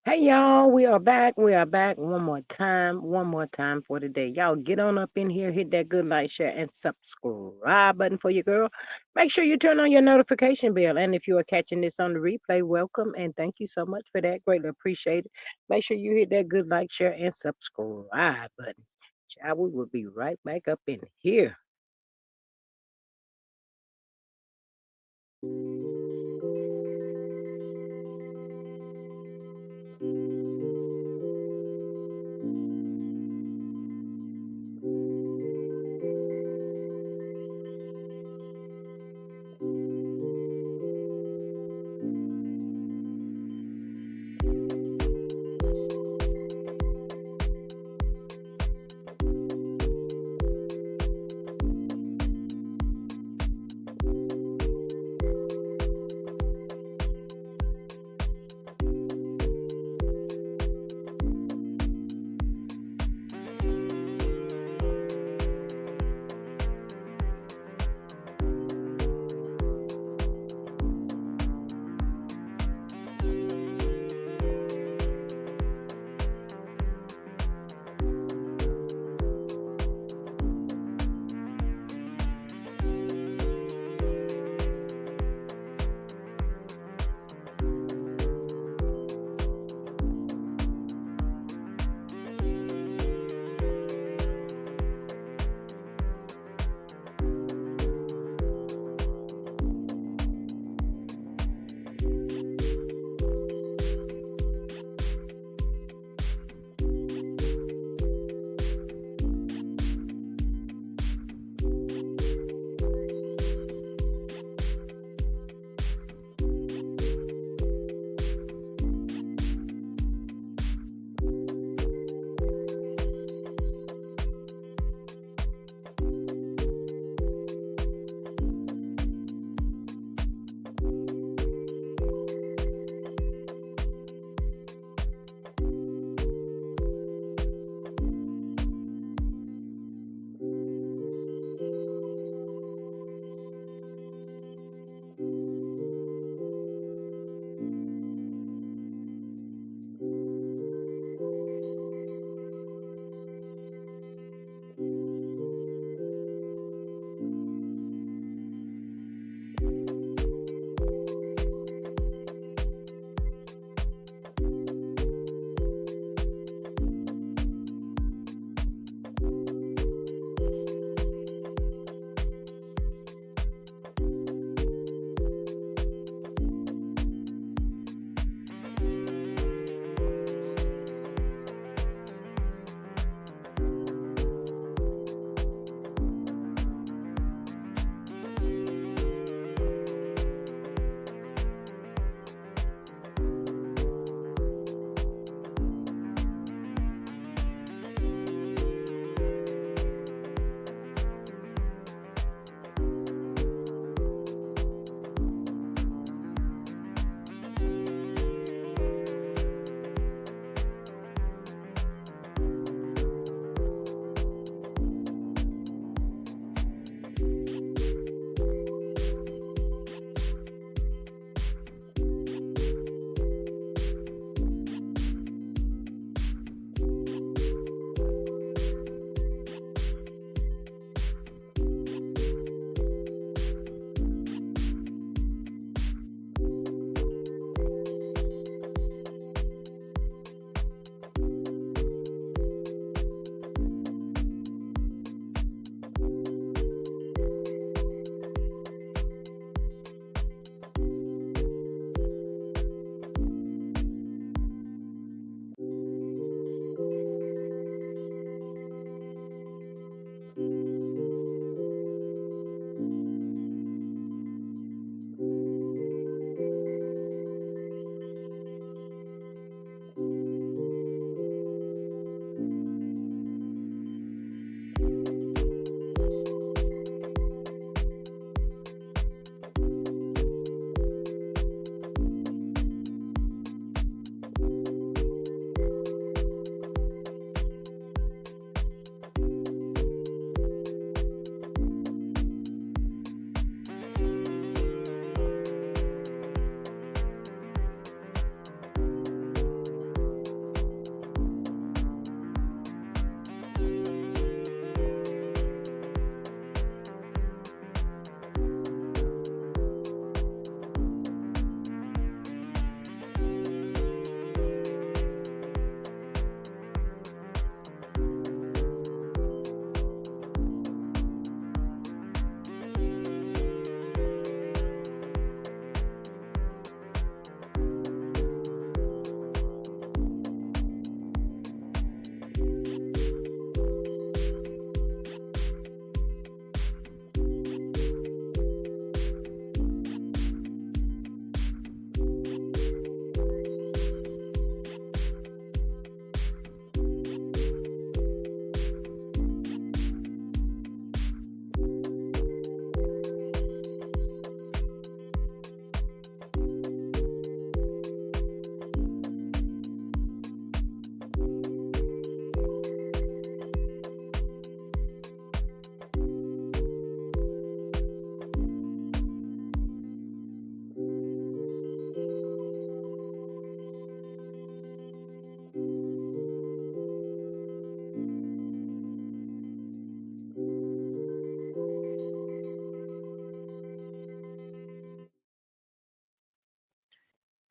Hey y'all, we are back. We are back one more time for today. Y'all get on up in here, hit that good like, share, and subscribe button for your girl. Make sure you turn on your notification bell. And if you are catching this on the replay, welcome and thank you so much for that. Greatly appreciate it. Make sure you hit that good like, share, and subscribe button. Child, we will be right back up in here.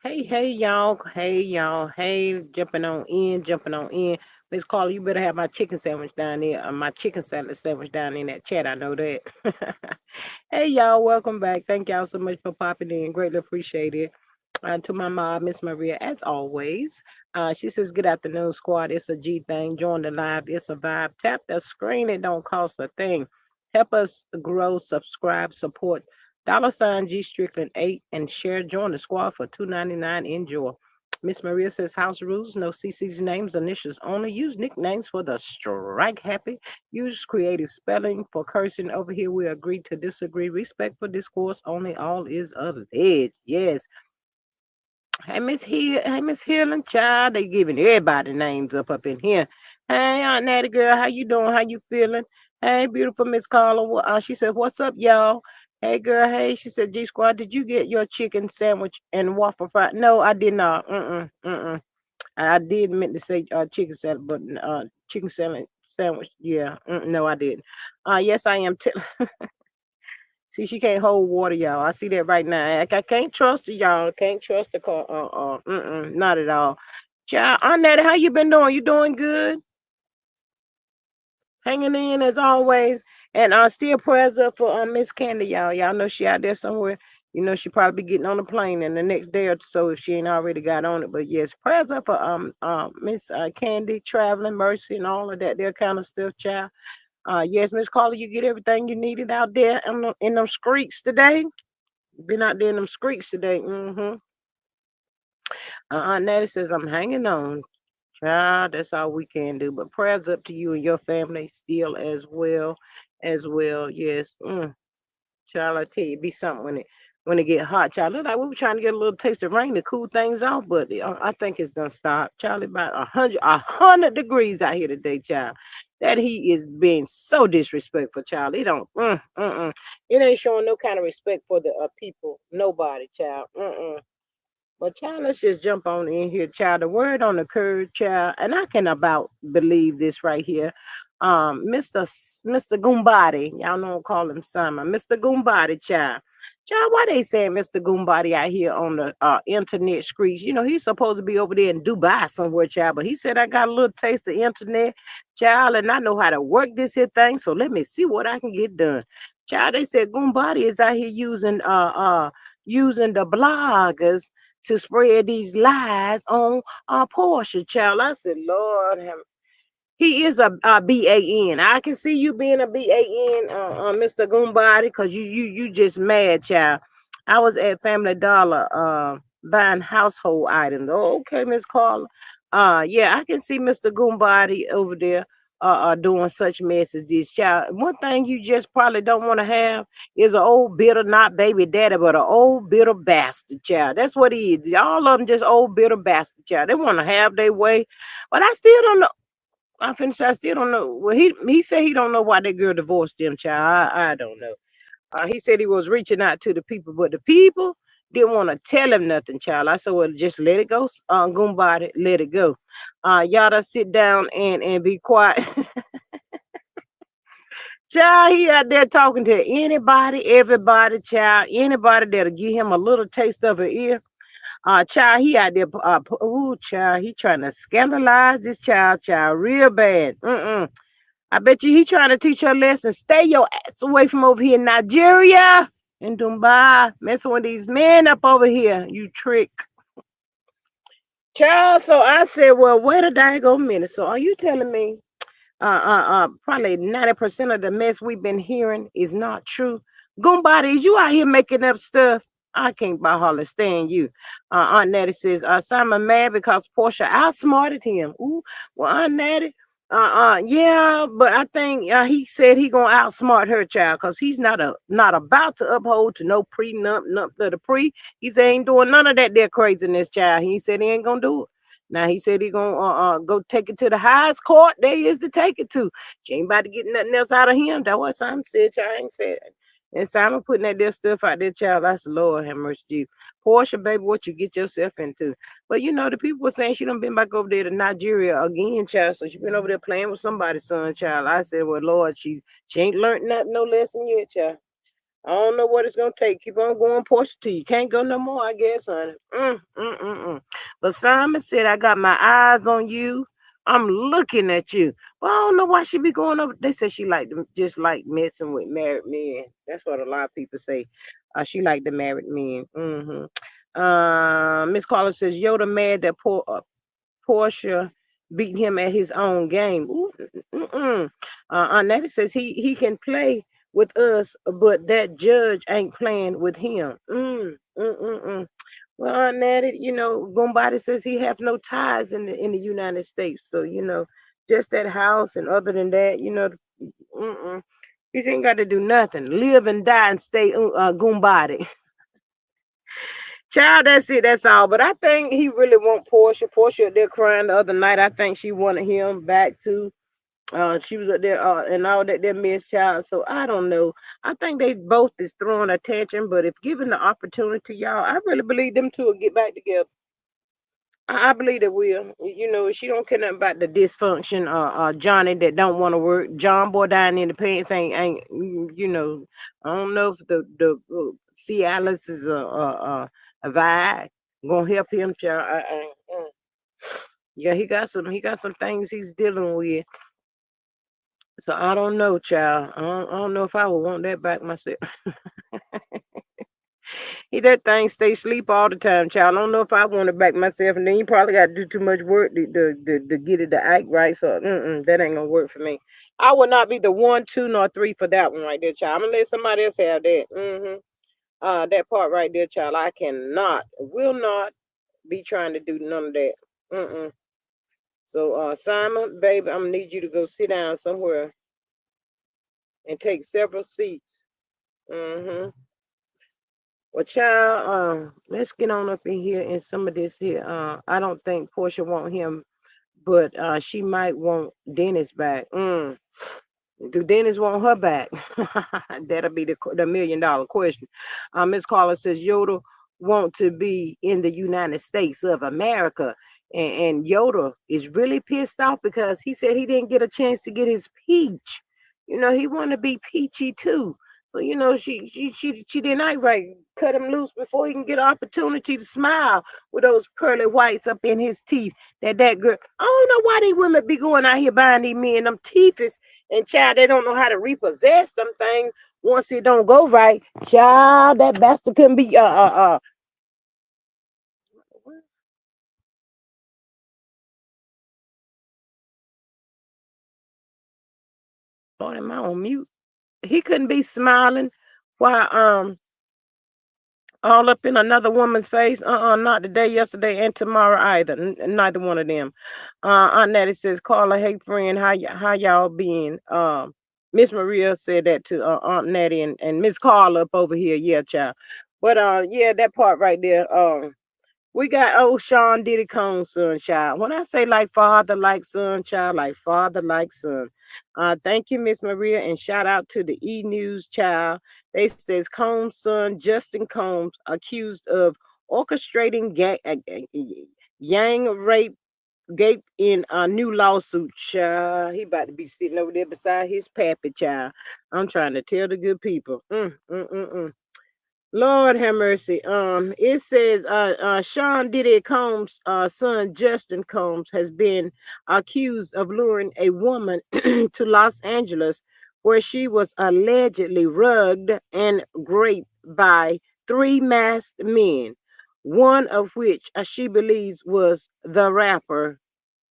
Hey, y'all. Hey, y'all. Hey, jumping on in, jumping on in. Miss Carla, you better have my chicken sandwich down there, my chicken salad sandwich down in that chat. I know that. Hey, y'all. Welcome back. Thank y'all so much for popping in. Greatly appreciate it. To my mom, Miss Maria, as always. She says, "Good afternoon, squad. It's a G thing. Join the live. It's a vibe. Tap the screen. It don't cost a thing. Help us grow, subscribe, support. Dollar sign G Strickland 8 and share. Join the squad for $2.99. Enjoy." Miss Maria says, "House rules. No CC's names, initials only. Use nicknames for the strike happy. Use creative spelling for cursing. Over here, we agree to disagree. Respect for discourse only. All is alleged." Yes. Hey, Miss Healing Child. They giving everybody names up in here. Hey, Aunt Natty girl, how you doing? How you feeling? Hey, beautiful Miss Carla. She said, "What's up, y'all?" Hey, girl. Hey, she said, "G Squad, did you get your chicken sandwich and waffle fry?" No, I did not. I did meant to say chicken salad, but chicken salad sandwich. Yeah. No, I didn't. Yes, I am. See, she can't hold water, y'all. I see that right now. I can't trust her, y'all. Can't trust the car. Not at all. Child, Aunt Nettie, how you been doing? You doing good? Hanging in as always. And still prayers up for Miss Candy, y'all. Y'all know she out there somewhere. You know she probably be getting on the plane in the next day or so if she ain't already got on it. But yes, prayers up for Miss Candy, traveling, mercy, and all of that there kind of stuff, child. Yes, Miss Carla, you get everything you needed out there in them streets today. Been out there in them streets today. Aunt Natty says, "I'm hanging on." Child, that's all we can do. But prayers up to you and your family still as well. As well. Yes. Child, I tell you, it be something when it get hot. Child, look like we were trying to get a little taste of rain to cool things off, but I think it's done stopped. Child, about 100 degrees out here today, child. That heat is being so disrespectful, child. It don't, it ain't showing no kind of respect for the people. Nobody, child. Well, child, let's just jump on in here, child. The word on the curve, child, and I can about believe this right here. Mr. Goombody, y'all know I call him Simon. Mr. Goombody, child. Child, why they saying Mr. Goombody out here on the internet streets? You know, he's supposed to be over there in Dubai somewhere, child. But he said, "I got a little taste of internet, child, and I know how to work this here thing. So let me see what I can get done." Child, they said Goombody is out here using the bloggers to spread these lies on Portia, child. I said, Lord have he is a BAN. I can see you being a BAN, Mr. Goombody, because you just mad, child. I was at Family Dollar buying household items. Oh, okay, Miss Carla. Yeah, I can see Mr. Goombody over there doing such mess as this, child. One thing you just probably don't want to have is an old bitter, not baby daddy, but an old bitter bastard, child. That's what he is. All of them just old bitter bastard, child. They want to have their way. But I still don't know. I finished. I still don't know. Well, he said he don't know why that girl divorced him, child. I don't know. He said he was reaching out to the people, but the people didn't want to tell him nothing, child. I said, "Well, just let it go, Goombody, let it go." Y'all to sit down and be quiet. Child, he out there talking to anybody, everybody, child, anybody that'll give him a little taste of an ear. Child, he out there, child, he trying to scandalize this child, real bad. I bet you he trying to teach her a lesson. Stay your ass away from over here in Nigeria and Dubai, messing with these men up over here, you trick. Child, so I said, well, wait a daggone minute. So are you telling me probably 90% of the mess we've been hearing is not true? Goombodies, you out here making up stuff. I can't by hardly stand you. Aunt Natty says, Simon mad because Portia outsmarted him. Ooh, well, Aunt Natty, yeah, but I think he said he gonna outsmart her child because he's not about to uphold to no prenup, none of the pre. He said he ain't doing none of that there craziness, child. He said he ain't gonna do it. Now he said he gonna go take it to the highest court there is to take it to. She ain't about to get nothing else out of him. That's what Simon said. Child ain't said. And Simon putting that there stuff out there, child. That's the Lord have mercy, Jesus. Portia, baby, what you get yourself into. But you know, the people were saying she done been back over there to Nigeria again, child. So she been over there playing with somebody's son, child. I said, well, Lord, she ain't learned nothing, no lesson yet, child. I don't know what it's gonna take. Keep on going, Portia, till you can't go no more, I guess, honey. But Simon said, "I got my eyes on you. I'm looking at you." But I don't know why she be going over. They said she like them, just like messing with married men. That's what a lot of people say. She like the married men. Miss Carla says Yoda mad that Portia beat him at his own game. Ooh, Aunt Natty says he can play with us, but that judge ain't playing with him. Well, Aunt Natty, Gombadi says he have no ties in the United States, so just that house, and other than that, he ain't got to do nothing. Live and die and stay Gombadi. Child, that's it. That's all. But I think he really want Portia. Portia up there crying the other night. I think she wanted him back too. She was up there and all that missed child. So I don't know. I think they both is throwing attention. But if given the opportunity, y'all, I really believe them two will get back together. I believe they will. She don't care nothing about the dysfunction. Johnny that don't want to work. John boy down in the pants ain't. I don't know if the Cialis is a vibe gonna help him, child. Yeah, he got some things he's dealing with. So I don't know, child. I don't know if I would want that back myself. That thing stay sleep all the time, child. I don't know if I want it back myself. And then you probably got to do too much work to get it to act right. So that ain't gonna work for me. I will not be the 1, 2, nor 3 for that one right there, child. I'm gonna let somebody else have that. That part right there, child. I cannot, will not be trying to do none of that. So Simon, baby, I'm gonna need you to go sit down somewhere and take several seats. Well, child, let's get on up in here and some of this here. I don't think Portia want him, but she might want Dennis back. Do Dennis want her back? That'll be the $1 million question. Miss Carla says Yoda want to be in the United States of America, and Yoda is really pissed off because he said he didn't get a chance to get his peach. He want to be peachy too. So she didn't act right. Cut him loose before he can get an opportunity to smile with those pearly whites up in his teeth. That girl. I don't know why these women be going out here buying these men them teeth is, and child, they don't know how to repossess them things once it don't go right. Child, that bastard couldn't be Lord, am I on mute? He couldn't be smiling while all up in another woman's face. Not today, yesterday, and tomorrow either. Neither one of them. Aunt Natty says, Carla, hey friend, how y'all been? Miss Maria said that to Aunt Natty and Miss Carla up over here. Yeah, child. But yeah, that part right there. We got old Sean Diddy Combs' son, child. When I say like father, like son, child, like father, like son. Thank you, Miss Maria, and shout out to the E News, child. They says Combs' son, Justin Combs, accused of orchestrating gang rape gate in a new lawsuit, child. He about to be sitting over there beside his pappy, child. I'm trying to tell the good people. Lord have mercy. It says Sean Diddy Combs' son Justin Combs has been accused of luring a woman to Los Angeles, where she was allegedly rugged and raped by 3 masked men, one of which she believes was the rapper.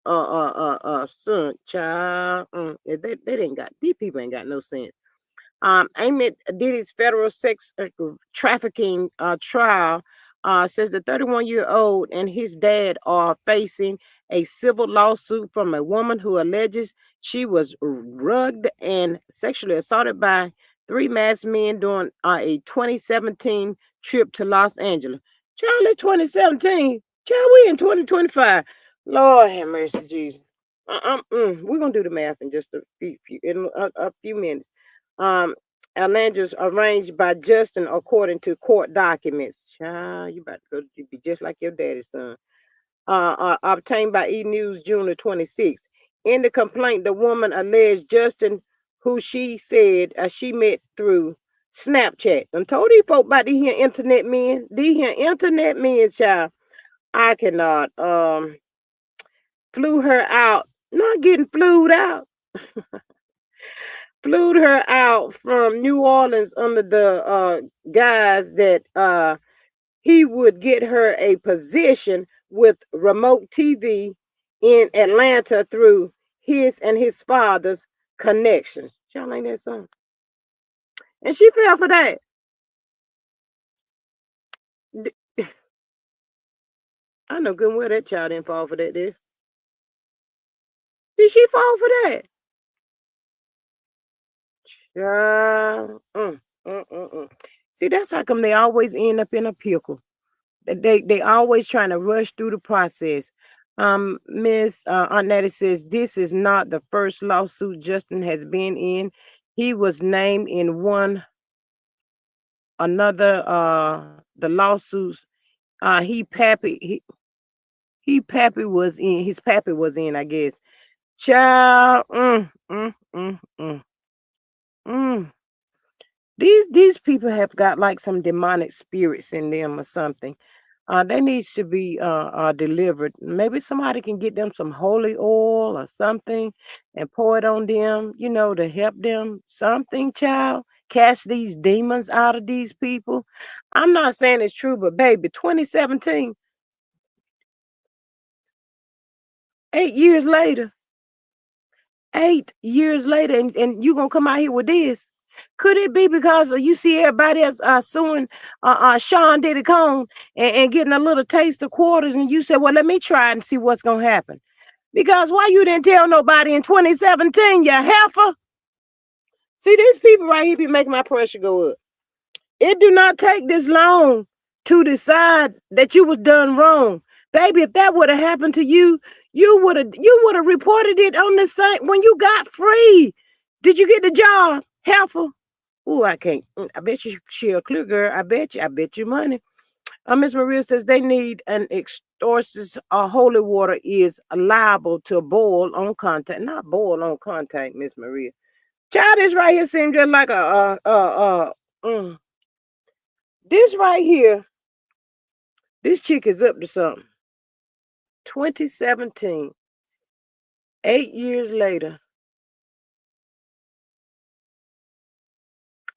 Son, child. They didn't got these people ain't got no sense. Amy Diddy's federal sex trafficking trial says the 31-year-old and his dad are facing a civil lawsuit from a woman who alleges she was rugged and sexually assaulted by 3 masked men during a 2017 trip to Los Angeles. Charlie, 2017. Child, we in 2025. Lord have mercy, Jesus. We're gonna do the math in just a few minutes. Um, Alandras arranged by Justin according to court documents. Child, you about to go you be just like your daddy's son. Obtained by E News June the 26th. In the complaint, the woman alleged Justin, who she said she met through Snapchat. I told these folk about these here internet men. These here internet men, child. I cannot. Flew her out. Not getting flued out. Flew her out from New Orleans under the guise that he would get her a position with remote TV in Atlanta through his and his father's connections. Y'all ain't that song? And she fell for that. I know good and well that child didn't fall for that, did she fall for that? Child. See, that's how come they always end up in a pickle. They always trying to rush through the process. Miss Aunt Natty says this is not the first lawsuit Justin has been in. He was named in one another the lawsuits. He pappy was in. His pappy was in, I guess. Child. Mm. These people have got like some demonic spirits in them or something. They needs to be delivered. Maybe somebody can get them some holy oil or something and pour it on them, to help them. Something, child. Cast these demons out of these people. I'm not saying it's true, but baby, 2017, 8 years later, 8 years later, and you gonna come out here with this? Could it be because you see everybody else suing Sean Diddy Cohn and getting a little taste of quarters, and you said, "Well, let me try and see what's gonna happen"? Because why you didn't tell nobody in 2017, you heifer? See, these people right here be making my pressure go up. It do not take this long to decide that you was done wrong. Baby, if that would have happened to you, you would have reported it on the same when you got free. Did you get the job, heifer? Oh, I can't. I bet you she a clear girl. I bet you. I bet you money. Miss Maria says they need an extortionate holy water is liable to boil on contact. Not boil on contact, Miss Maria. Child, this right here seems just like this right here, this chick is up to something. 2017, 8 years later.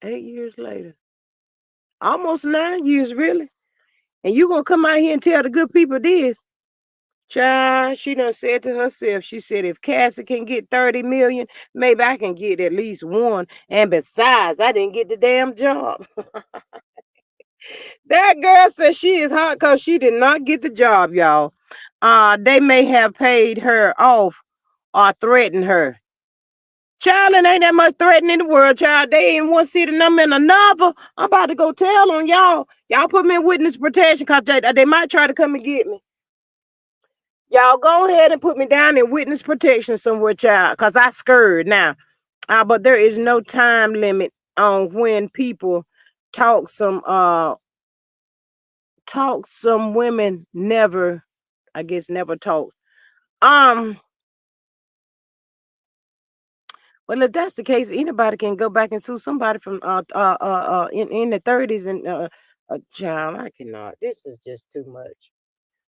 8 years later. Almost 9 years, really. And you gonna come out here and tell the good people this? Child, she done said to herself, she said, if Cassie can get 30 million, maybe I can get at least one. And besides, I didn't get the damn job. That girl said she is hot because she did not get the job, y'all. They may have paid her off or threatened her. Child, it ain't that much threatening in the world, child. They in one city and I'm in another. I'm about to go tell on y'all. Y'all put me in witness protection because they might try to come and get me. Y'all go ahead and put me down in witness protection somewhere, child, because I scared now. But there is no time limit on when people talk some women never, I guess never talks. Well, if that's the case, anybody can go back and sue somebody from in the 30s and child, I cannot. This is just too much.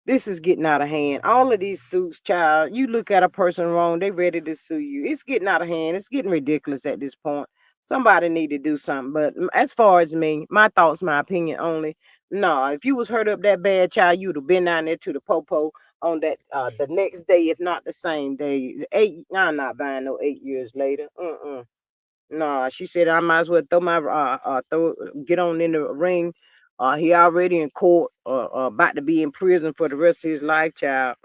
This is getting out of hand. All of these suits, child, you look at a person wrong, they ready to sue you. It's getting out of hand. It's getting ridiculous at this point. Somebody need to do something. But as far as me, my thoughts, my opinion only. No, if you was hurt up that bad, child, you'd have been down there to the popo on that the next day, if not the same day. I'm not buying no 8 years later. No, she said I might as well throw my get on in the ring. He already in court, about to be in prison for the rest of his life, child.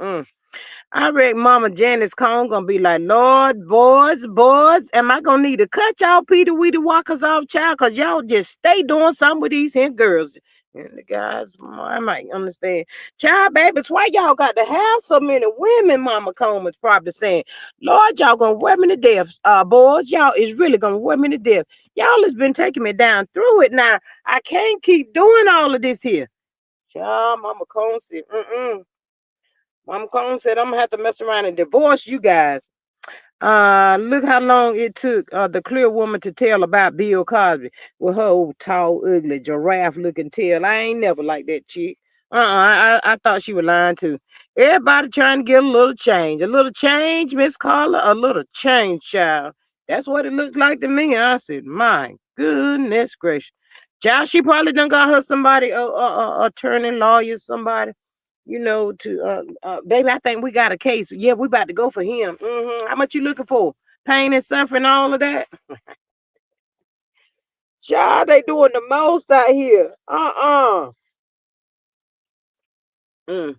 I reckon Mama Janice Cone gonna be like, Lord, boys, am I gonna need to cut y'all Peter Weedy Walkers off, child? Cause y'all just stay doing something with these here girls. And the guys, I might understand. Child, babies, why y'all got to have so many women? Mama Coleman's probably saying, Lord, y'all gonna wear me to death. Boys, y'all is really gonna wear me to death. Y'all has been taking me down through it now. I can't keep doing all of this here. Child, Mama Cone said, Mama Cone said, I'm gonna have to mess around and divorce you guys. Look how long it took the clear woman to tell about Bill Cosby with her old tall, ugly, giraffe-looking tail. I ain't never liked that chick. I thought she was lying too. Everybody trying to get a little change, Miss Carla, a little change, child. That's what it looked like to me. I said, my goodness gracious, child. She probably done got her somebody, attorney, lawyer, somebody, to baby, I think we got a case. Yeah, we about to go for him. How much you looking for? Pain and suffering, all of that. Child, they doing the most out here. Mm.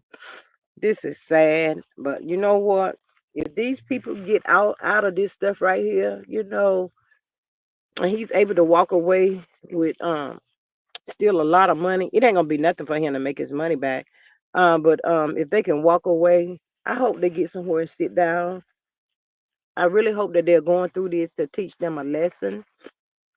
This is sad, but you know what? If these people get out of this stuff right here, and he's able to walk away with still a lot of money, it ain't gonna be nothing for him to make his money back. But if they can walk away, I hope they get somewhere and sit down. I really hope that they're going through this to teach them a lesson.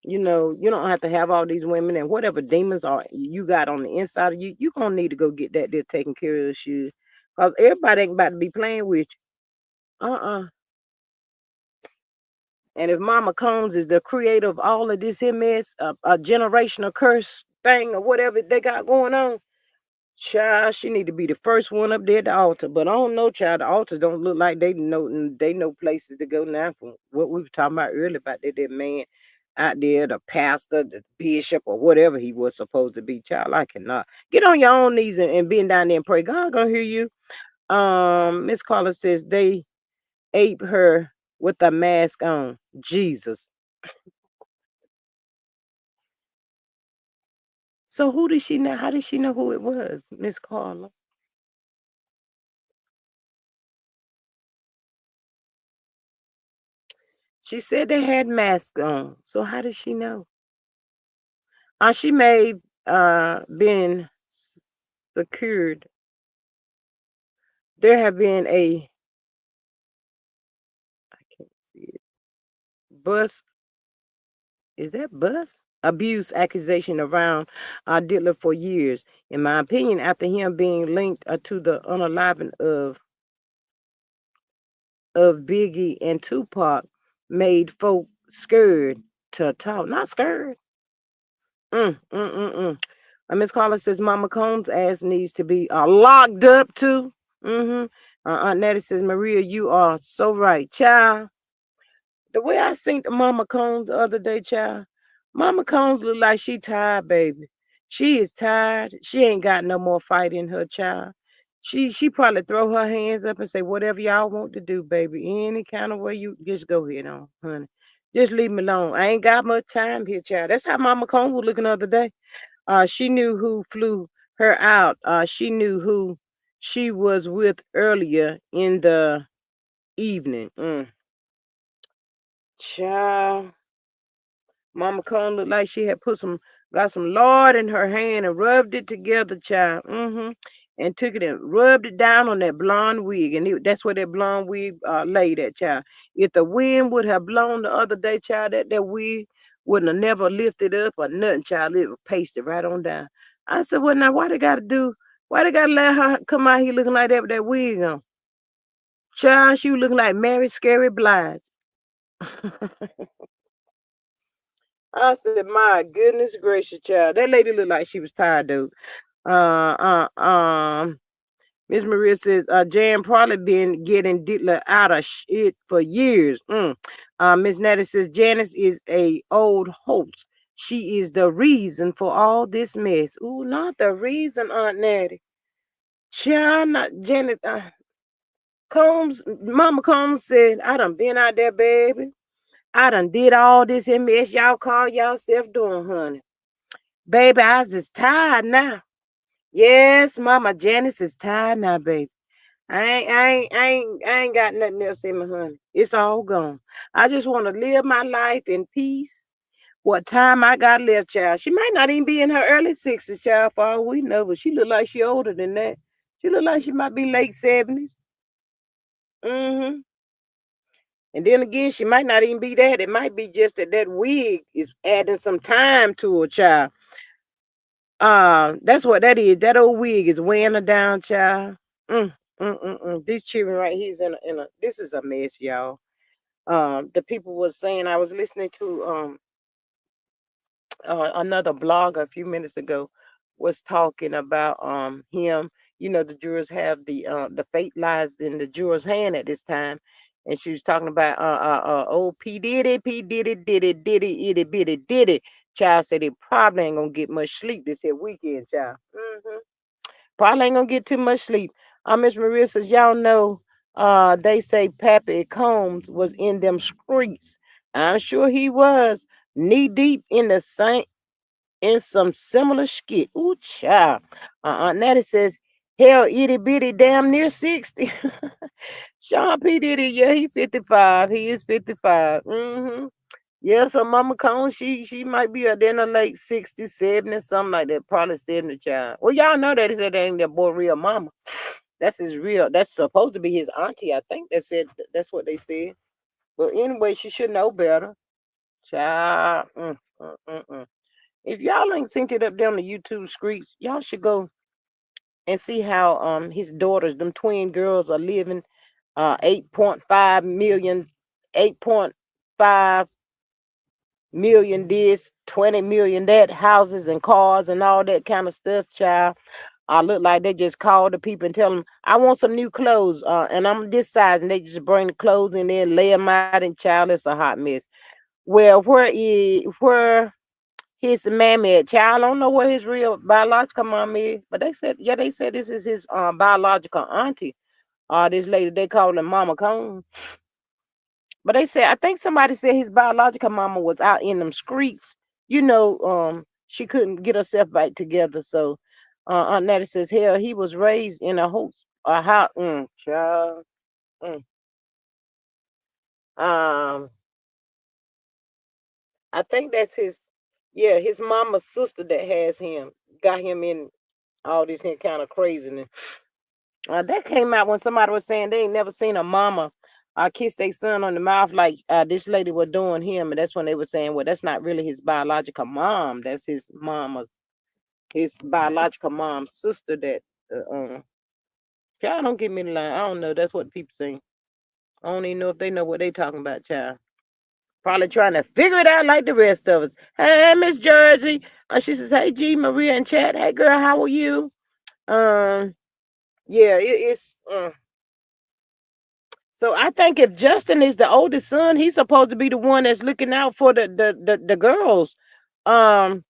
You don't have to have all these women and whatever demons are you got on the inside of you. You gonna need to go get that there taken care of, shit. Cause everybody ain't about to be playing with you. And if Mama Combs is the creator of all of this here mess, a generational curse thing or whatever they got going on, child, she need to be the first one up there at the altar. But I don't know, child. The altars don't look like they know places to go now. From what we were talking about earlier about that man out there, the pastor, the bishop, or whatever he was supposed to be. Child, I cannot get on your own knees and bend down there and pray. God gonna hear you. Miss Carla says they ape her with a mask on. Jesus. So who did she know? How did she know who it was, Miss Carla? She said they had masks on. So how did she know? She may been secured. There have been a I can't see it. Bus is that bus? Abuse accusation around Diddler for years. In my opinion, after him being linked to the unaliving of Biggie and Tupac made folk scared to talk. Not scared. Miss Carla says Mama Combs' ass needs to be locked up too. Mm-hmm. Aunt Nettie says, Maria, you are so right. Child, the way I seen the Mama Combs the other day, child, Mama Combs look like she tired, baby. She is tired. She ain't got no more fight in her, child. She probably throw her hands up and say, whatever y'all want to do, baby. Any kind of way you just go ahead on, honey. Just leave me alone. I ain't got much time here, child. That's how Mama Combs was looking the other day. She knew who flew her out. She knew who she was with earlier in the evening. Child, Mama Cone looked like she had got some lard in her hand and rubbed it together, child. And took it and rubbed it down on that blonde wig, and that's where that blonde wig laid at, child. If the wind would have blown the other day, child, that wig wouldn't have never lifted up or nothing, child. It would pasted right on down. I said, well, now why they gotta let her come out here looking like that with that wig on? Child, she was looking like Mary Scary Blige. I said, my goodness gracious, child. That lady looked like she was tired, though. Uh, uh, um, Miss Maria says, Jan probably been getting Dittler out of shit for years. Miss Natty says, Janice is a old host. She is the reason for all this mess. Ooh, not the reason, Aunt Natty. Child, not Janet. Combs, Mama Combs said, I done been out there, baby. I done did all this mess y'all call yourself doing, honey. Baby, I was just tired now. Yes, Mama Janice is tired now, baby. I ain't got nothing else in my honey. It's all gone. I just want to live my life in peace. What time I got left, child. She might not even be in her early 60s, child, for all we know, but she look like she older than that. She look like she might be late 70s. Mm-hmm. And then again, she might not even be that. It might be just that wig is adding some time to her, child. That's what that is. That old wig is weighing her down, child. These children right here is in a this is a mess, y'all. The people was saying I was listening to another blogger a few minutes ago was talking about him. You know, the jurors have the fate lies in the jurors' hand at this time, and she was talking about old P Diddy itty bitty diddy. Child said he probably ain't gonna get much sleep this here weekend, child. Probably ain't gonna get too much sleep. Miss Maria says, y'all know, they say Pappy Combs was in them streets. I'm sure he was knee deep in the same in some similar skit. Ooh, child. Natty says, hell, itty bitty, damn near 60. Sean P. Diddy, yeah, he 55. He is 55. Yeah, so Mama Cone, she might be in her late 60s, 70s, something like that. Probably 70, child. Well, y'all know that he said that ain't that boy real mama. That's his real, that's supposed to be his auntie, I think. That's what they said. But anyway, she should know better. Child. Mm. If y'all ain't synced it up there on the YouTube streets, y'all should go and see how his daughters, them twin girls, are living 8.5 million, 8.5 million this, 20 million that, houses and cars and all that kind of stuff, child. I look like they just call the people and tell them, I want some new clothes, and I'm this size, and they just bring the clothes in there, lay them out, and child, it's a hot mess. Well, where his mammy, child, I don't know what his real biological mom is, but they said this is his biological auntie. This lady, they call her Mama Cone. But they said, I think somebody said his biological mama was out in them streets. You know, she couldn't get herself back together. So Aunt Natty says, hell, he was raised in a house, child. Mm. Um, I think that's yeah, his mama's sister that has him, got him in all this here kind of craziness. That came out when somebody was saying they ain't never seen a mama kiss their son on the mouth like this lady was doing him, and that's when they were saying, well, that's not really his biological mom. That's his biological mom's sister. That child, don't give me the line. I don't know. That's what people say. I don't even know if they know what they talking about, child. Probably trying to figure it out like the rest of us. Hey, Miss Jersey. She says, hey, G, Maria in chat. Hey, girl, how are you? Um, yeah, it's. So I think if Justin is the oldest son, he's supposed to be the one that's looking out for the girls. Um,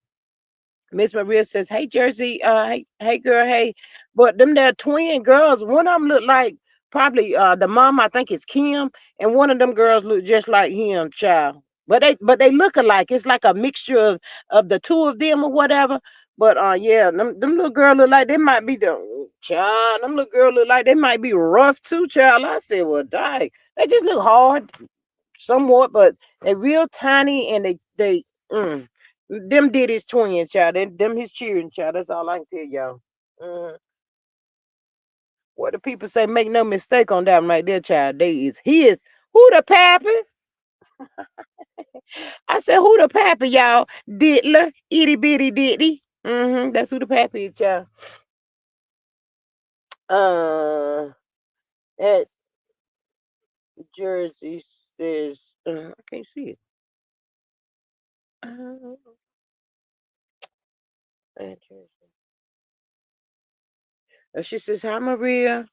Miss Maria says, "Hey Jersey, hey girl, hey." But them there twin girls, one of them look like probably the mom. I think is Kim, and one of them girls look just like him, child. But they look alike. It's like a mixture of the two of them or whatever. But yeah, them little girl look like they might be the child. Them little girl look like they might be rough too, child. I said, well, die. They just look hard somewhat, but they real tiny and they them did his twin child. Them his cheering child. That's all I can tell y'all. Mm. What the people say, make no mistake on that one right there, child. They is his. Who the pappy? I said, who the pappy, y'all? Diddler, itty bitty diddy. That's who the pappy is, child. Uh, that Jersey says, I can't see it. Uh, that Jersey. She says, hi, Maria.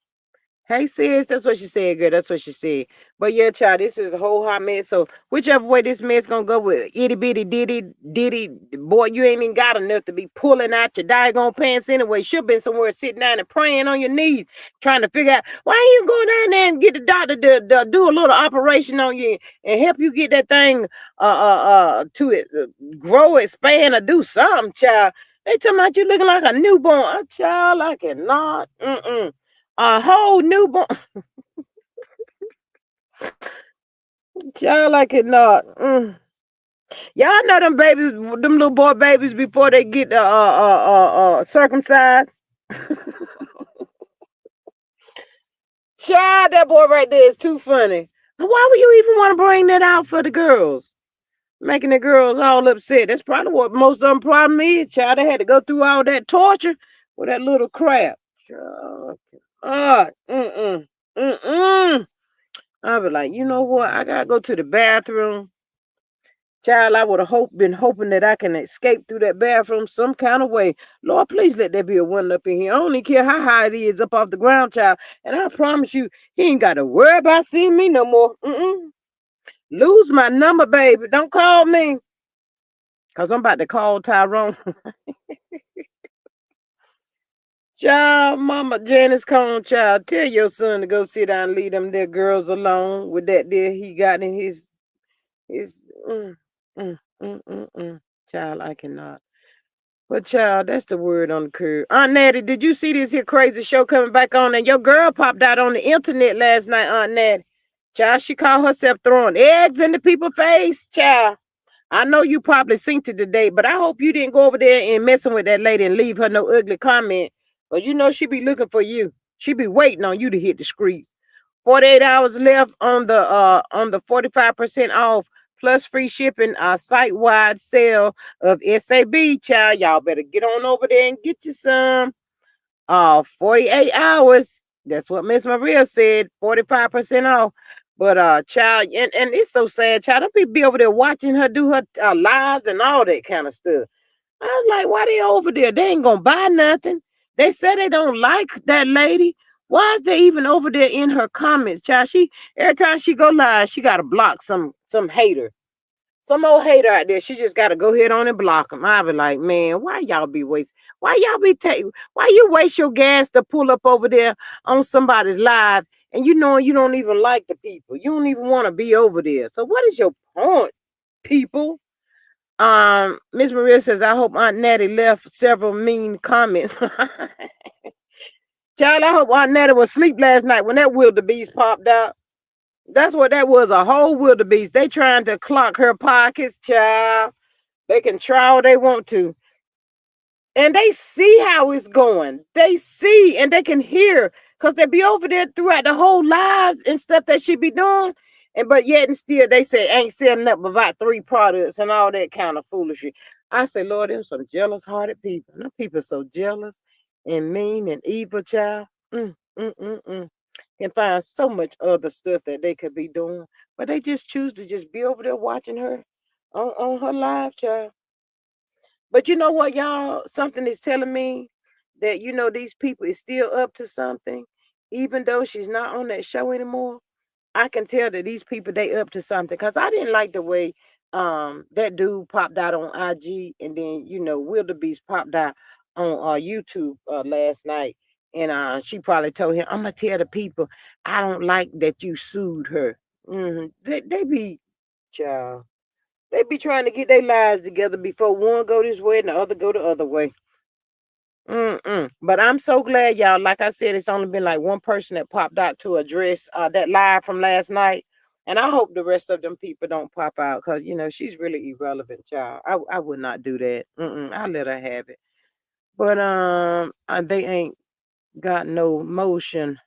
Hey sis, that's what she said, girl. That's what she said. But yeah, child, this is a whole hot mess. So whichever way this mess gonna go with itty bitty diddy, boy, you ain't even got enough to be pulling out your daggone pants anyway. Should been somewhere sitting down and praying on your knees, trying to figure out why ain't you go down there and get the doctor to do a little operation on you and help you get that thing to it grow, expand, or do something, child. They talking about you looking like a newborn. Child, I cannot. A whole newborn child, I cannot. Y'all know them babies, them little boy babies before they get circumcised. Child, that boy right there is too funny. Why would you even want to bring that out for the girls? Making the girls all upset. That's probably what most of them problem is. Child, they had to go through all that torture with that little crap. Child, mm-mm. I be like, you know what? I gotta go to the bathroom. Child, I would have been hoping that I can escape through that bathroom some kind of way. Lord, please let there be a one up in here. I don't even care how high it is up off the ground, child. And I promise you, he ain't got to worry about seeing me no more. Lose my number, baby. Don't call me. Because I'm about to call Tyrone. Child, Mama Janice Cone, child, tell your son to go sit down and leave them there girls alone with that there he got in his, mm, mm, mm, mm, mm. Child, I cannot. But child, that's the word on the curb. Aunt Natty, did you see this here crazy show coming back on? And your girl popped out on the internet last night, Aunt Natty. Child, she called herself throwing eggs in the people's face, child. I know you probably synced it today, but I hope you didn't go over there and messing with that lady and leave her no ugly comment. But you know she be looking for you. She be waiting on you to hit the street. 48 hours left on the 45% off plus free shipping site-wide sale of SAB, child. Y'all better get on over there and get you some. 48 hours. That's what Miss Maria said. 45% off. But child, and it's so sad, child. Them people be over there watching her do her lives and all that kind of stuff. I was like, why they over there? They ain't gonna buy nothing. They said they don't like that lady. Why is they even over there in her comments, child? She every time she go live, she gotta block some hater. Some old hater out there, she just gotta go ahead on and block them. I be like, man, why y'all be wasting? Why y'all be taking? Why you waste your gas to pull up over there on somebody's live and you know you don't even like the people? You don't even want to be over there. So what is your point, people? Miss Maria says, I hope Aunt Natty left several mean comments. Child, I hope Aunt Natty was asleep last night when that wildebeest popped out. That's what that was, a whole wildebeest. They trying to clock her pockets, child. They can try all they want to. And they see how it's going. They see and they can hear because they be over there throughout the whole lives and stuff that she be doing. And but yet and still they say ain't selling up about 3 products and all that kind of foolishness. I say, Lord, them some jealous hearted people. Them people so jealous and mean and evil, child. Mm, mm, mm, mm. Can find so much other stuff that they could be doing. But they just choose to just be over there watching her on her live, child. But you know what, y'all? Something is telling me that these people is still up to something, even though she's not on that show anymore. I can tell that these people they up to something because I didn't like the way that dude popped out on IG and then Wildebeest popped out on YouTube last night and she probably told him I'm gonna tell the people I don't like that you sued her. They be child. They be trying to get their lives together before one go this way and the other go the other way. But I'm so glad, y'all. Like I said, it's only been like one person that popped out to address that live from last night. And I hope the rest of them people don't pop out because, she's really irrelevant, child. I would not do that. I let her have it. But they ain't got no motion.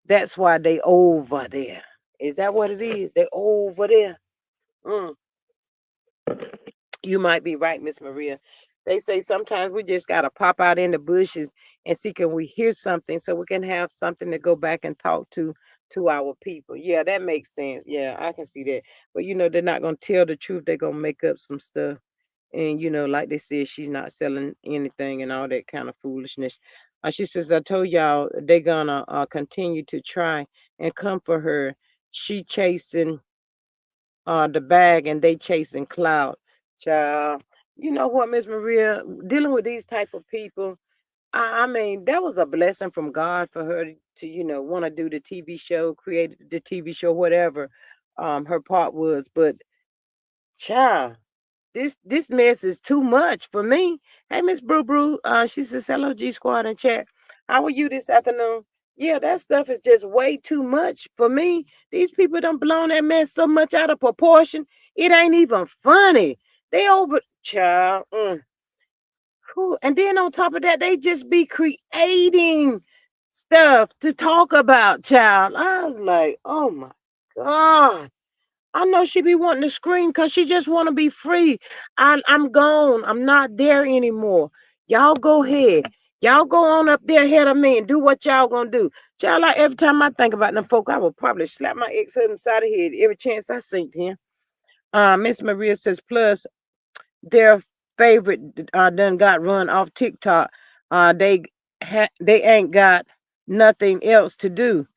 That's why they over there. Is that what it is? They over there. Mm. You might be right, Miss Maria. They say sometimes we just gotta pop out in the bushes and see can we hear something so we can have something to go back and talk to our people. Yeah, that makes sense. Yeah, I can see that. But they're not gonna tell the truth. They're gonna make up some stuff. And like they said, she's not selling anything and all that kind of foolishness. She says, I told y'all they're gonna continue to try and come for her. She chasing the bag and they chasing clout. Child, you know what, Miss Maria, dealing with these type of people, I mean, that was a blessing from God for her to, want to do the TV show, create the TV show, whatever her part was. But child, this mess is too much for me. Hey, Miss Brew Brew, she says, hello, G Squad in chat. How are you this afternoon? Yeah, that stuff is just way too much for me. These people done blown that mess so much out of proportion. It ain't even funny. They over child. Whew. And then on top of that, they just be creating stuff to talk about, child. I was like, oh my God. I know she be wanting to scream because she just want to be free. I'm gone. I'm not there anymore. Y'all go ahead. Y'all go on up there ahead of me and do what y'all gonna do. Child, like every time I think about them folk, I will probably slap my ex-husband side of the head every chance I see him. Miss Maria says, plus their favorite done got run off TikTok. They they ain't got nothing else to do.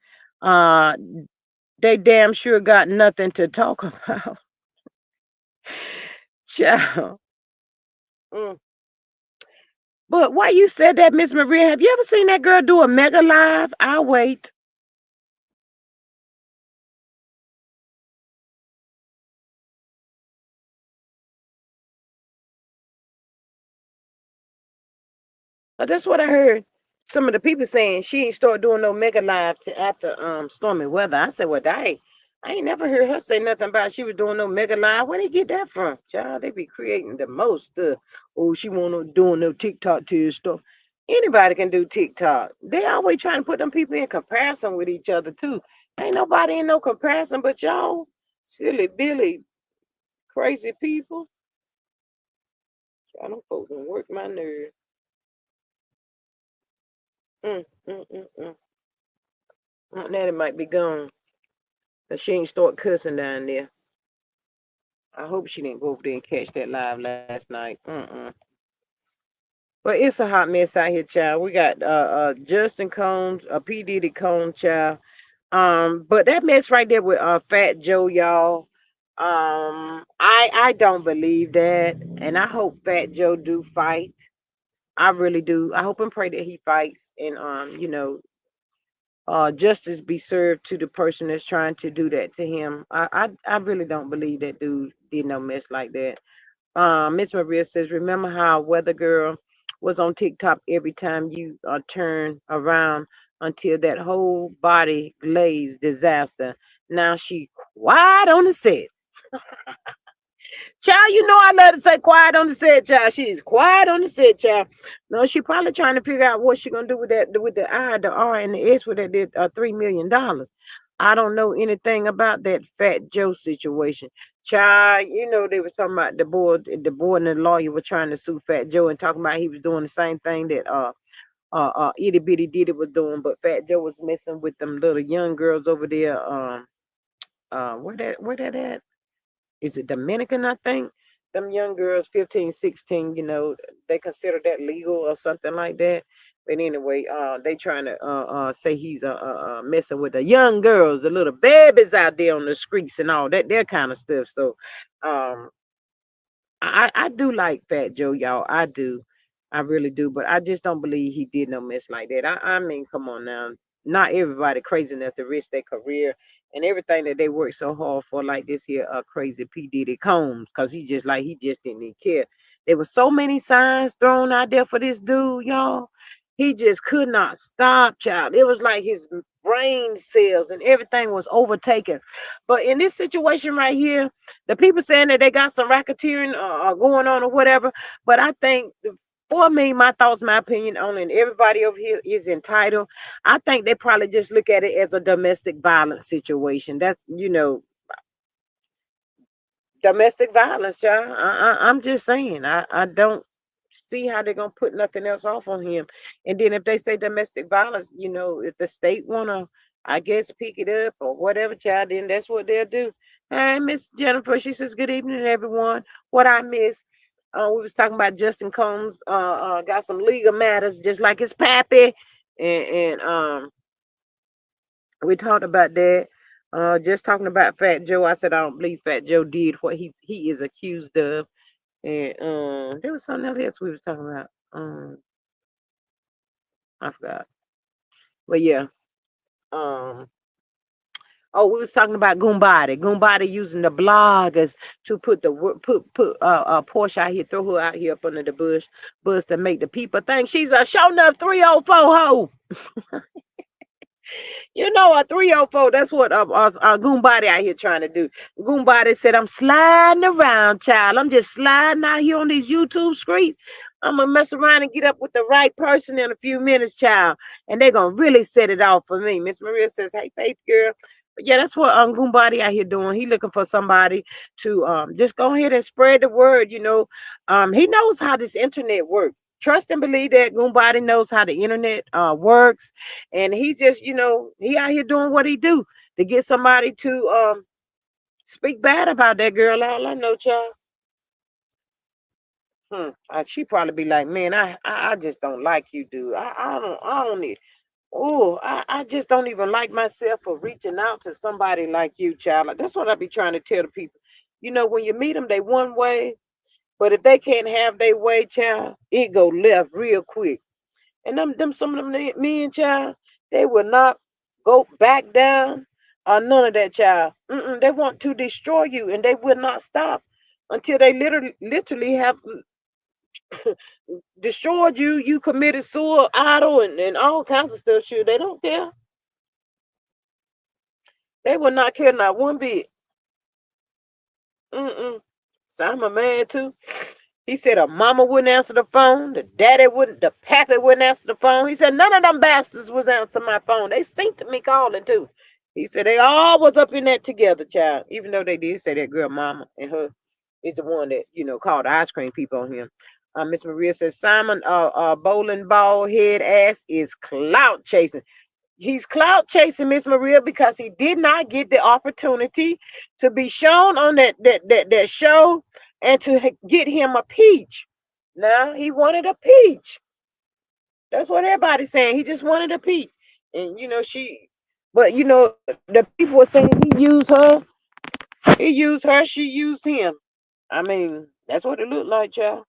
Uh, they damn sure got nothing to talk about. Child. Mm. But why you said that, Miss Maria? Have you ever seen that girl do a mega live? I'll wait. That's what I heard. Some of the people saying she ain't start doing no mega live to after stormy weather. I said, well, dang, I ain't never heard her say nothing about she was doing no mega live. Where they get that from? Child, they be creating the most stuff. Oh, she won't doing no TikTok to stuff. Anybody can do TikTok. They always trying to put them people in comparison with each other too. Ain't nobody in no comparison but y'all. Silly Billy, crazy people. I don't folks gonna work my nerve. Mm, mm, mm, mm. Aunt Natty might be gone. Cause she ain't start cussing down there. I hope she didn't go over there and catch that live last night. But it's a hot mess out here, child. We got Justin Combs, P. Diddy Combs, child. But that mess right there with Fat Joe, y'all. I don't believe that. And I hope Fat Joe do fight. I really do. I hope and pray that he fights and justice be served to the person that's trying to do that to him. I really don't believe that dude did no mess like that. Miss Maria says, remember how Weather Girl was on TikTok every time you turn around until that whole body glazed disaster. Now she quiet on the set. Child, you know I love to say quiet on the set, child. She's quiet on the set, child. No, she probably trying to figure out what she gonna do with that, with the I, the R, and the S with that did $3 million. I don't know anything about that Fat Joe situation. Child, you know they were talking about the board and the lawyer were trying to sue Fat Joe and talking about he was doing the same thing that itty bitty Diddy was doing, but Fat Joe was messing with them little young girls over there. Where that at? Is it Dominican, I think? Them young girls, 15, 16, they consider that legal or something like that. But anyway, they trying to say he's messing with the young girls, the little babies out there on the streets and all that kind of stuff. So um I do like Fat Joe, y'all. I do. I really do. But I just don't believe he did no mess like that. I mean, come on now. Not everybody crazy enough to risk their career and everything that they work so hard for, like this here crazy P. Diddy Combs, because he just didn't even care. There were so many signs thrown out there for this dude, y'all. He just could not stop, child. It was like his brain cells and everything was overtaken. But in this situation right here, the people saying that they got some racketeering going on or whatever. But I think for me, my thoughts, my opinion on it, and everybody over here is entitled. I think they probably just look at it as a domestic violence situation. That's, domestic violence, y'all. I'm just saying. I don't see how they're gonna put nothing else off on him. And then if they say domestic violence, if the state wanna, I guess, pick it up or whatever, child, then that's what they'll do. Hey, Miss Jennifer, she says, good evening, everyone. What I miss. We was talking about Justin Combs. Got some legal matters, just like his pappy, and we talked about that. Just talking about Fat Joe. I said I don't believe Fat Joe did what he is accused of. And there was something else we was talking about. I forgot. But yeah. Um oh, we was talking about Goombody. Goombody using the bloggers to put Porsche out here, throw her out here up under the bush to make the people think she's a show enough 304 hoe. A 304, that's what Goombody out here trying to do. Goombody said, I'm sliding around, child. I'm just sliding out here on these YouTube streets. I'm going to mess around and get up with the right person in a few minutes, child. And they're going to really set it off for me. Miss Maria says, hey, Faith girl. But yeah, that's what Goombody out here doing. He looking for somebody to just go ahead and spread the word, He knows how this internet works. trust and believe that nobody knows how the internet works, and he just, he out here doing what he do to get somebody to speak bad about that girl. All I know, child. She probably be like, man, I just don't like you, dude. I don't need. Oh, I just don't even like myself for reaching out to somebody like you, child. Like, that's what I be trying to tell the people. When you meet them, they one way, but if they can't have their way, child, it go left real quick. And them some of them men, child, they will not go back down or none of that, child. They want to destroy you, and they will not stop until they literally have destroyed you. You committed suicide and all kinds of stuff. Sure, they don't care. They will not care not one bit. Mm-mm. So I'm a man too. He said a mama wouldn't answer the phone, the daddy wouldn't, the pappy wouldn't answer the phone. He said none of them bastards was answering my phone. They synced me calling too. He said they all was up in that together, child. Even though they did say that girl mama and her is the one that, called the ice cream people on him. Miss Maria says Simon bowling ball head ass is clout chasing. He's clout chasing, Miss Maria, because he did not get the opportunity to be shown on that show and to get him a peach. Now he wanted a peach. That's what everybody's saying. He just wanted a peach. And but the people were saying he used her. He used her, she used him. I mean, that's what it looked like, child.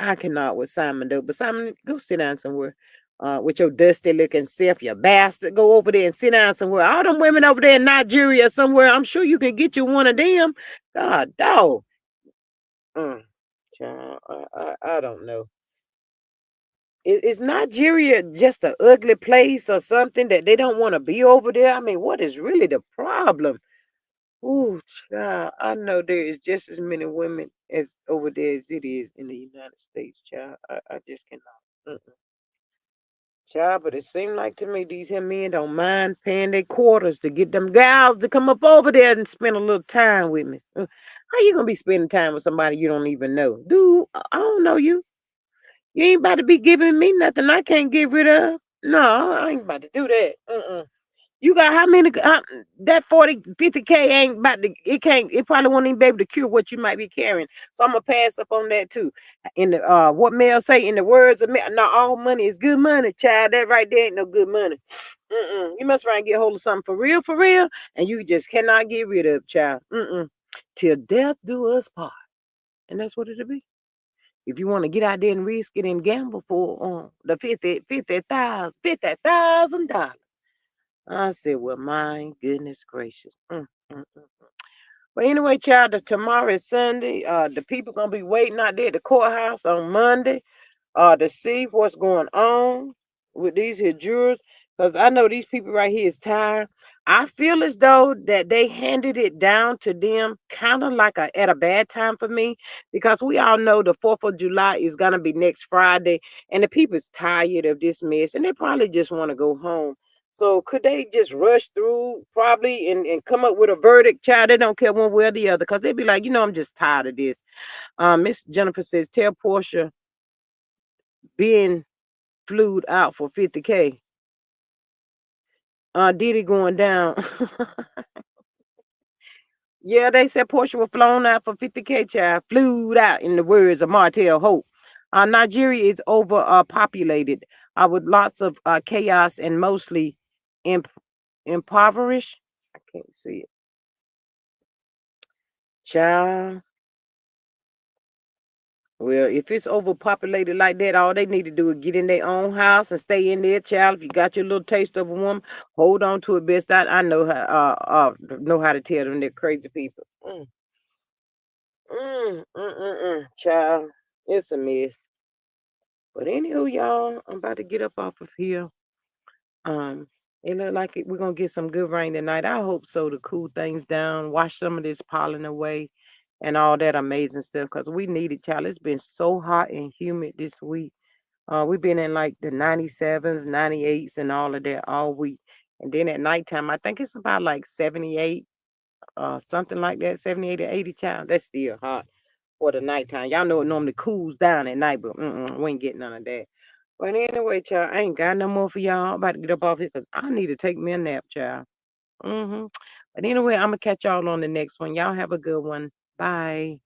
I cannot with Simon though. But Simon, go sit down somewhere. With your dusty looking self, you bastard. Go over there and sit down somewhere. All them women over there in Nigeria somewhere, I'm sure you can get you one of them. God, dog. Child, I don't know. Is Nigeria just an ugly place or something that they don't want to be over there? I mean, what is really the problem? Ooh, child, I know there is just as many women as over there as it is in the United States, child. I just cannot. Child, but it seemed like to me these here men don't mind paying their quarters to get them gals to come up over there and spend a little time with me. How you gonna be spending time with somebody you don't even know? Dude, I don't know you. You ain't about to be giving me nothing I can't get rid of. No, I ain't about to do that. You got how many? That 40, 50K ain't about to, it probably won't even be able to cure what you might be carrying. So I'm going to pass up on that too. In the, what Mel say, in the words of Mel, not all money is good money, child. That right there ain't no good money. You must try and get hold of something for real, and you just cannot get rid of, child. Till death do us part. And that's what it'll be. If you want to get out there and risk it and gamble for the $50,000. I said, well, my goodness gracious. But anyway, child, tomorrow is Sunday. The people gonna be waiting out there at the courthouse on Monday to see what's going on with these here jurors. Because I know these people right here is tired. I feel as though that they handed it down to them kind of like at a bad time for me, because we all know the 4th of July is going to be next Friday, and the people's tired of this mess and they probably just want to go home. So could they just rush through probably and come up with a verdict, child? They don't care one way or the other, because they'd be like, I'm just tired of this. Miss Jennifer says, tell Portia being flued out for 50K. Diddy going down. Yeah, they said Portia was flown out for 50K, child. Flued out, in the words of Martell Hope. Nigeria is overpopulated with lots of chaos and mostly impoverished. I can't see it. Child. Well, if it's overpopulated like that, all they need to do is get in their own house and stay in there, child. If you got your little taste of a woman, hold on to it best. I know how to tell them they're crazy people. Child, it's a mess. But anywho, y'all, I'm about to get up off of here. Um, it look like we're gonna get some good rain tonight. I hope so, to cool things down, wash some of this pollen away, and all that amazing stuff. Cause we need it, child. It's been so hot and humid this week. We've been in like the 97s, 98s, and all of that all week. And then at nighttime, I think it's about like 78, something like that, 78 or 80, child. That's still hot. for the nighttime. Y'all know it normally cools down at night, but we ain't getting none of that. But anyway, child, I ain't got no more for y'all. I'm about to get up off here because I need to take me a nap, child. But anyway, I'm gonna catch y'all on the next one. Y'all have a good one. Bye.